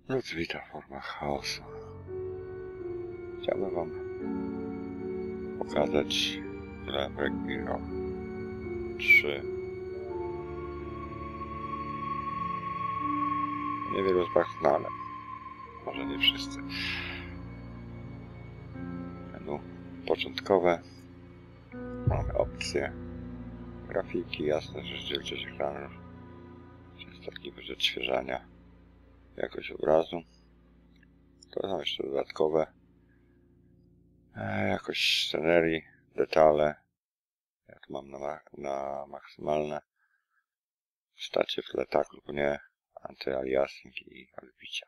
Rozwita forma chaosu. Chciałbym wam pokazać Gra Black Mirror 3. Niewielu z was zna, ale może nie wszyscy. Menu początkowe. Mamy opcje. Grafiki, jasne, rozdzielczość ekranu. Częstotliwość odświeżania. Jakość obrazu. To są jeszcze dodatkowe. Jakość scenerii, detale. Ja tu mam na maksymalne. Postacie w tle tak lub nie. Antyaliasing i odbicia.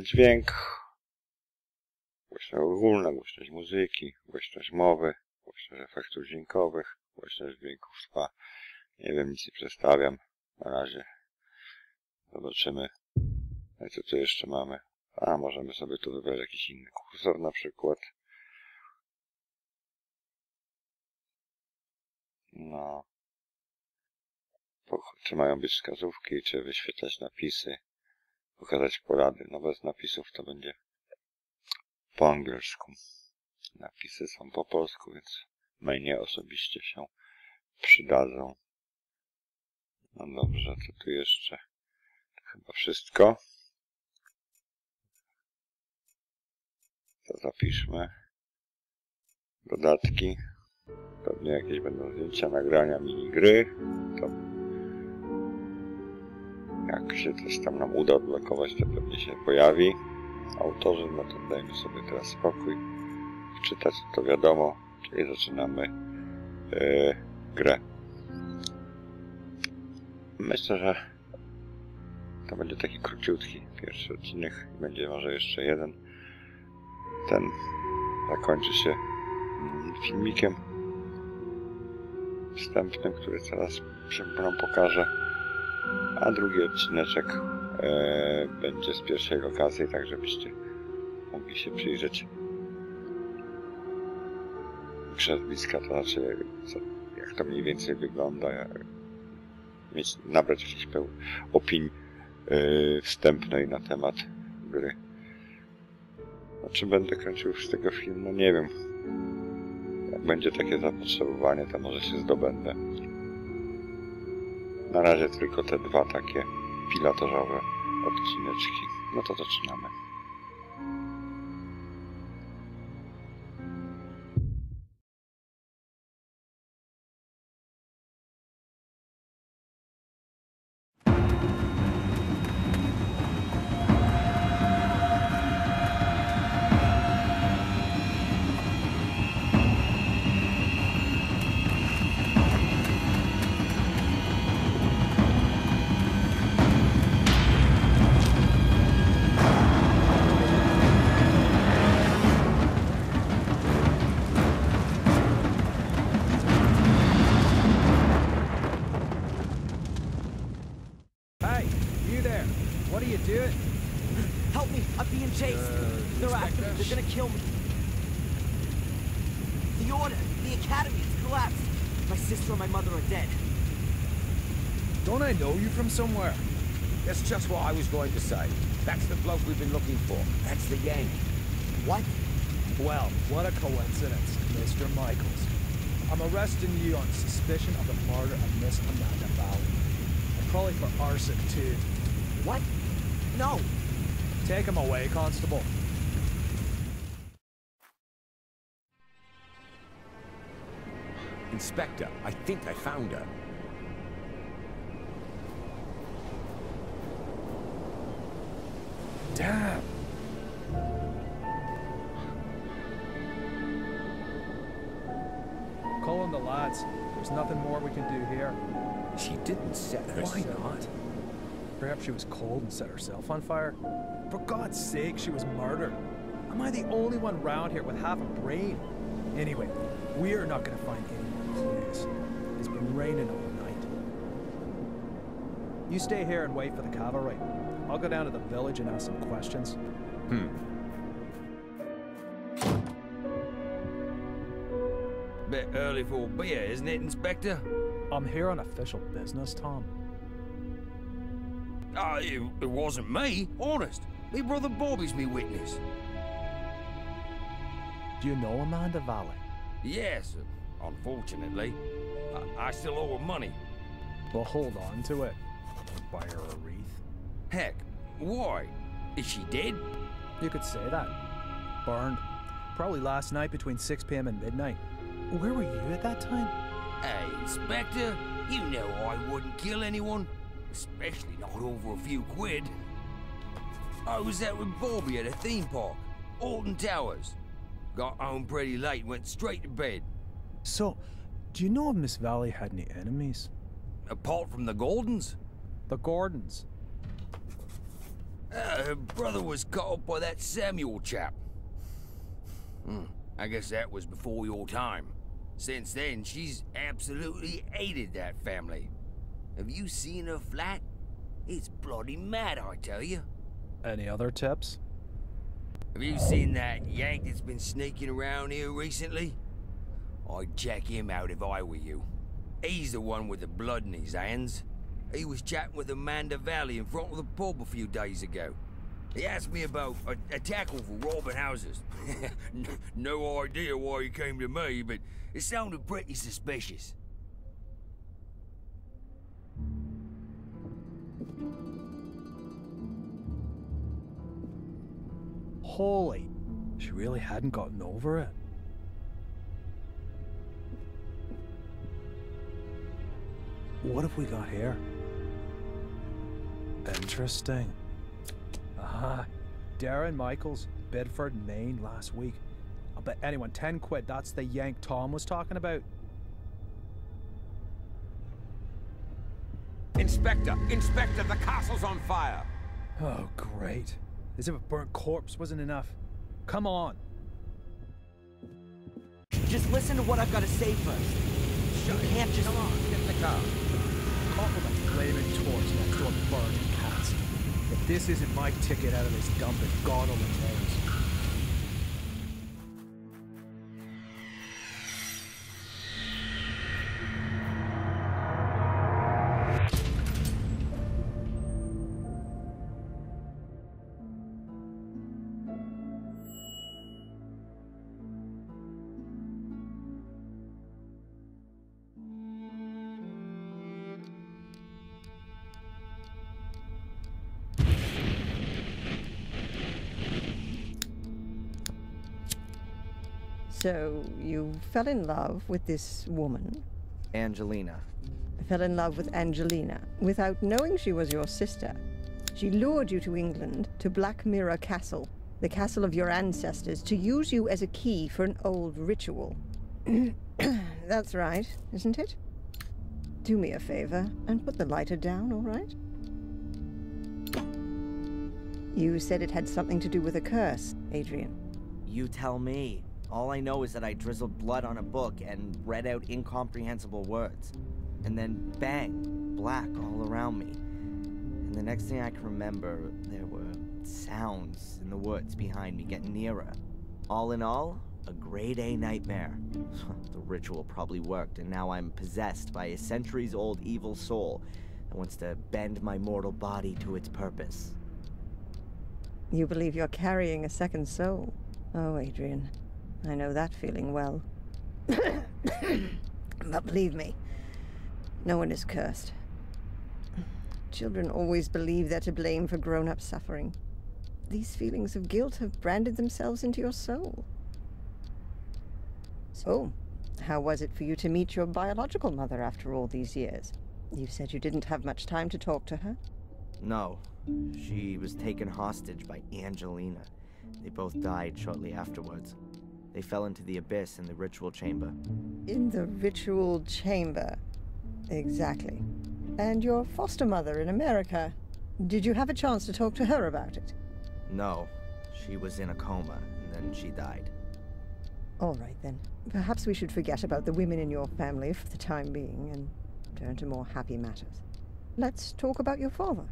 Dźwięk. Głośność ogólna, głośność muzyki, głośność mowy, głośność efektów dźwiękowych, głośność dźwięków tła. Nie wiem, nic nie przedstawiam. Na razie zobaczymy. No i co tu jeszcze mamy? A, możemy sobie tu wybrać jakiś inny kursor na przykład. No. Czy mają być wskazówki, czy wyświetlać napisy, pokazać porady. No bez napisów to będzie po angielsku. Napisy są po polsku, więc mnie osobiście się przydadzą. No dobrze, co tu jeszcze? To chyba wszystko. To zapiszmy. Dodatki. Pewnie jakieś będą zdjęcia, nagrania, minigry. To jak się coś tam nam uda odblokować, to pewnie się pojawi. Autorzy, no to dajmy sobie teraz spokój. Wczytać to wiadomo, czyli zaczynamy grę. Myślę, że to będzie taki króciutki pierwszy odcinek. Będzie może jeszcze jeden. Ten zakończy się filmikiem wstępnym, który zaraz nam pokażę. A drugi odcineczek będzie z pierwszej lokacji, tak żebyście mogli się przyjrzeć grze z bliska, to znaczy jak to mniej więcej wygląda, nabrać jakiejś opinii wstępnej na temat gry. No, czy będę kręcił z tego film? No nie wiem. Jak będzie takie zapotrzebowanie, to może się zdobędę. Na razie tylko te dwa takie pilotażowe odcineczki. No to zaczynamy. What are you doing? Help me! I'm being chased! They're after me! They're gonna kill me! The Order! The Academy! It's collapsed! My sister and my mother are dead. Don't I know you from somewhere? That's just what I was going to say. That's the bloke we've been looking for. That's the Yang. What? Well, what a coincidence, Mr. Michaels. I'm arresting you on suspicion of the murder of Miss Amanda Bowden. And probably for arson, too. What? No! Take him away, Constable. Inspector, I think I found her. Damn! Calling the lads. There's nothing more we can do here. She didn't set herself. Why not? Perhaps she was cold and set herself on fire? For God's sake, she was murdered. Am I the only one round here with half a brain? Anyway, we are not going to find any more clues. It's been raining all night. You stay here and wait for the cavalry. I'll go down to the village and ask some questions. Bit early for a beer, isn't it, Inspector? I'm here on official business, Tom. It wasn't me, honest. Me brother Bobby's me witness. Do you know Amanda Valley? Yes, unfortunately. I still owe her money. Well, hold on to it. Buy her a wreath. Heck, why? Is she dead? You could say that. Burned. Probably last night between 6 p.m. and midnight. Where were you at that time? Hey, Inspector, you know I wouldn't kill anyone. Especially not over a few quid. I was out with Bobby at a theme park, Alton Towers. Got home pretty late and went straight to bed. So, do you know if Miss Valley had any enemies? Apart from the Gordons? The Gordons. Her brother was caught up by that Samuel chap. I guess that was before your time. Since then, she's absolutely hated that family. Have you seen her flat? It's bloody mad, I tell you. Any other tips? Have you seen that Yank that's been sneaking around here recently? I'd check him out if I were you. He's the one with the blood in his hands. He was chatting with Amanda Valley in front of the pub a few days ago. He asked me about a tackle for robbing houses. No idea why he came to me, but it sounded pretty suspicious. Holy, she really hadn't gotten over it. What have we got here? Interesting. Darren Michaels, Bedford, Maine, last week. I'll bet anyone 10 quid that's the Yank Tom was talking about. Inspector! Inspector, the castle's on fire! Oh, great. As if a burnt corpse wasn't enough. Come on. Just listen to what I've got to say first. You can't just... Come on, get in the car. Caught with a flaming torch next to a burning castle. If this isn't my ticket out of this dump, it God only knows. So, you fell in love with this woman? Angelina. Fell in love with Angelina without knowing she was your sister. She lured you to England, to Black Mirror Castle, the castle of your ancestors, to use you as a key for an old ritual. That's right, isn't it? Do me a favor and put the lighter down, all right? You said it had something to do with a curse, Adrian. You tell me. All I know is that I drizzled blood on a book and read out incomprehensible words. And then, bang, black all around me. And the next thing I can remember, there were sounds in the woods behind me getting nearer. All in all, a grade A nightmare. The ritual probably worked, and now I'm possessed by a centuries-old evil soul that wants to bend my mortal body to its purpose. You believe you're carrying a second soul? Oh, Adrian. I know that feeling well. But believe me, no one is cursed. Children always believe they're to blame for grown-up suffering. These feelings of guilt have branded themselves into your soul. So, how was it for you to meet your biological mother after all these years? You said you didn't have much time to talk to her? No. She was taken hostage by Angelina. They both died shortly afterwards. They fell into the abyss in the ritual chamber. In the ritual chamber. Exactly. And your foster mother in America. Did you have a chance to talk to her about it? No. She was in a coma, and then she died. All right, then. Perhaps we should forget about the women in your family for the time being and turn to more happy matters. Let's talk about your father.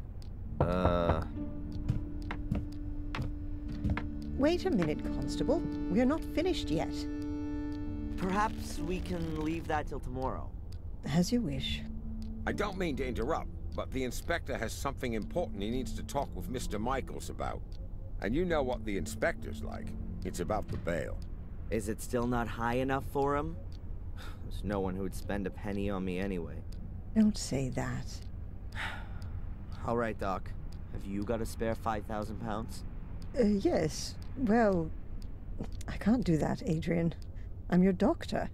Wait a minute, Constable. We're not finished yet. Perhaps we can leave that till tomorrow. As you wish. I don't mean to interrupt, but the inspector has something important he needs to talk with Mr. Michaels about. And you know what the inspector's like. It's about the bail. Is it still not high enough for him? There's no one who would spend a penny on me anyway. Don't say that. All right, Doc. Have you got a spare 5,000 pounds? Yes. Well, I can't do that, Adrian. I'm your doctor.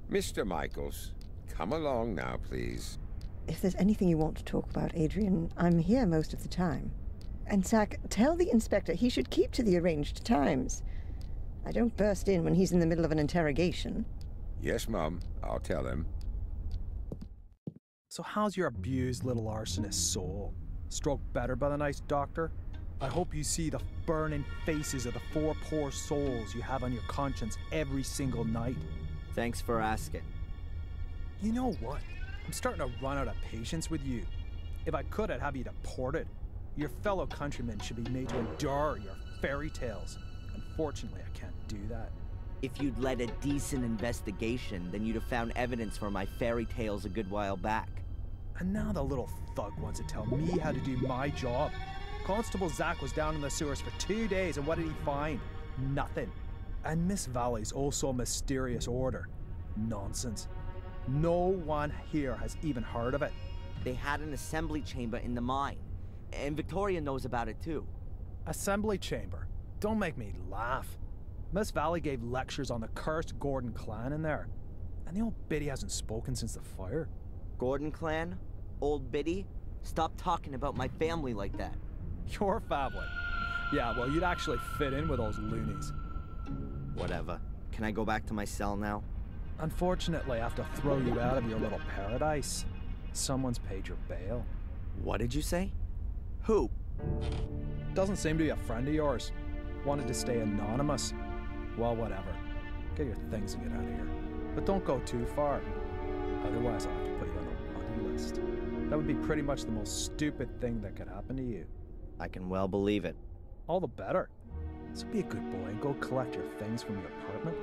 Mr. Michaels, come along now, please. If there's anything you want to talk about, Adrian, I'm here most of the time. And Zach, tell the inspector he should keep to the arranged times. I don't burst in when he's in the middle of an interrogation. Yes, Mum. I'll tell him. So how's your abused little arsonist soul? Stroke better by the nice doctor? I hope you see the burning faces of the 4 poor souls you have on your conscience every single night. Thanks for asking. You know what? I'm starting to run out of patience with you. If I could, I'd have you deported. Your fellow countrymen should be made to endure your fairy tales. Unfortunately, I can't do that. If you'd led a decent investigation, then you'd have found evidence for my fairy tales a good while back. And now the little thug wants to tell me how to do my job. Constable Zach was down in the sewers for 2 days, and what did he find? Nothing. And Miss Valley's also a mysterious order. Nonsense. No one here has even heard of it. They had an assembly chamber in the mine. And Victoria knows about it too. Assembly chamber? Don't make me laugh. Miss Valley gave lectures on the cursed Gordon clan in there. And the old biddy hasn't spoken since the fire. Gordon clan? Old Biddy? Stop talking about my family like that. Your family? Yeah, well, you'd actually fit in with those loonies. Whatever. Can I go back to my cell now? Unfortunately, I have to throw you out of your little paradise. Someone's paid your bail. What did you say? Who? Doesn't seem to be a friend of yours. Wanted to stay anonymous. Well, whatever. Get your things and get out of here. But don't go too far. Otherwise, I'll have to put you on the naughty list. That would be pretty much the most stupid thing that could happen to you. I can well believe it. All the better. So be a good boy and go collect your things from your apartment.